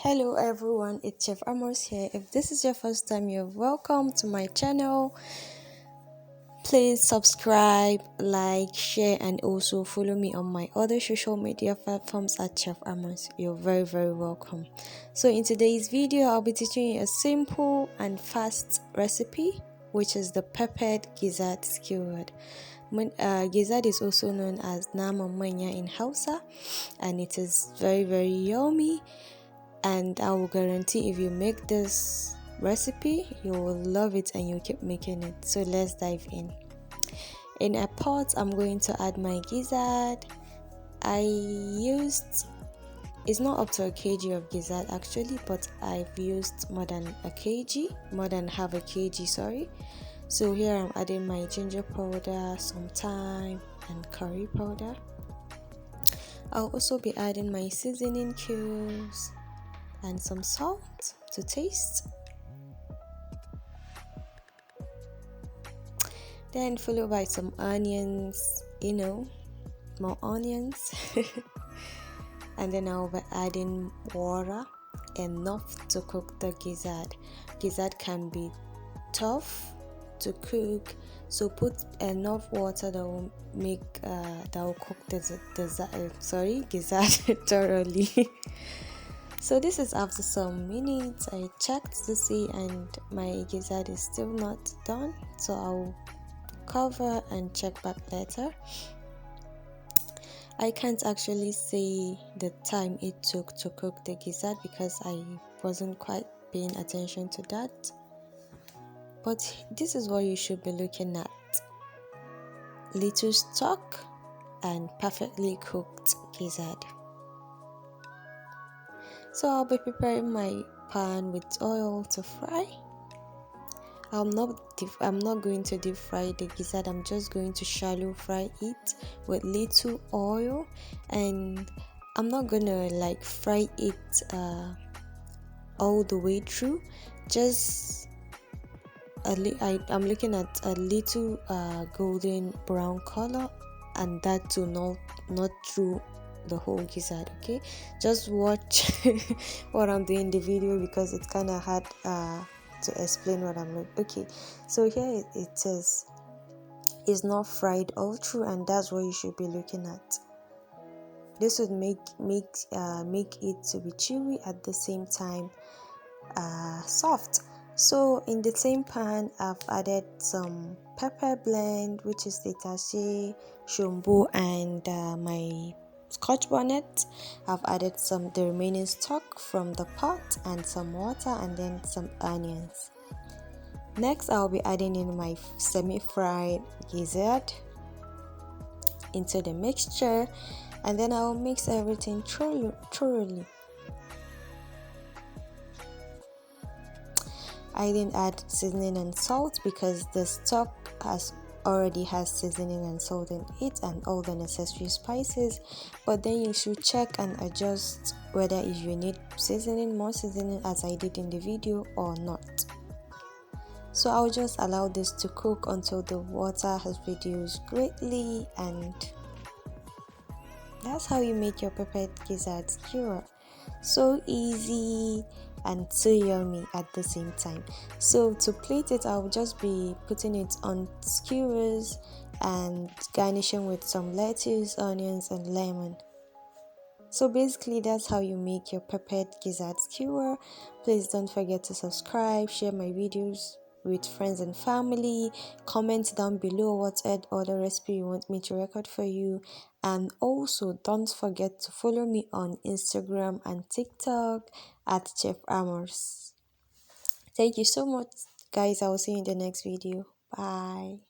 Hello everyone, it's Chef Amors here. If this is your first time, you're welcome to my channel. Please subscribe, like, share, and also follow me on my other social media platforms at Chef Amors. You're very welcome. So in today's video, I'll be teaching you a simple and fast recipe, which is the peppered gizzard skewered. Gizzard is also known as nama manya in Hausa, and it is very yummy. And I will guarantee if you make this recipe, you will love it and you'll keep making it. So let's dive in. In a pot, I'm going to add my gizzard. It's not up to a kg of gizzard actually, but I've used more than half a kg, sorry. So here I'm adding my ginger powder, some thyme and curry powder. I'll also be adding my seasoning cubes and some salt to taste, then followed by some onions, more onions. And then I'll be adding water, enough to cook the gizzard. Gizzard can be tough to cook, so put enough water that will cook the gizzard thoroughly. So this is after some minutes. I checked to see and my gizzard is still not done, so I'll cover and check back later. I can't actually say the time it took to cook the gizzard because I wasn't quite paying attention to that, but this is what you should be looking at: little stock and perfectly cooked gizzard. So I'll be preparing my pan with oil to fry. I'm not going to deep fry the gizzard. I'm just going to shallow fry it with little oil, and I'm not gonna fry it all the way through. Just I'm looking at a little golden brown color, and that too not through the whole gizzard. Okay, just watch what I'm doing in the video because it's kind of hard to explain what I'm doing. Okay, so here it says it's not fried all through, and that's what you should be looking at. This would make it to be chewy at the same time soft. So in the same pan, I've added some pepper blend, which is the shombo, and my Scotch bonnet. I've added the remaining stock from the pot and some water and then some onions. Next, I'll be adding in my semi-fried gizzard into the mixture, and then I'll mix everything thoroughly. I didn't add seasoning and salt because the stock already has seasoning and salt in it and all the necessary spices, but then you should check and adjust whether if you need more seasoning as I did in the video or not. So I'll just allow this to cook until the water has reduced greatly, and that's how you make your peppered gizzard skewer. So easy and so yummy at the same time. So to plate it, I'll just be putting it on skewers and garnishing with some lettuce, onions, and lemon. So basically that's how you make your peppered gizzard skewer. Please don't forget to subscribe, share my videos with friends and family, comment down below what other recipe you want me to record for you, and also don't forget to follow me on Instagram and TikTok at Chef Amors. Thank you so much guys. I will see you in the next video. Bye.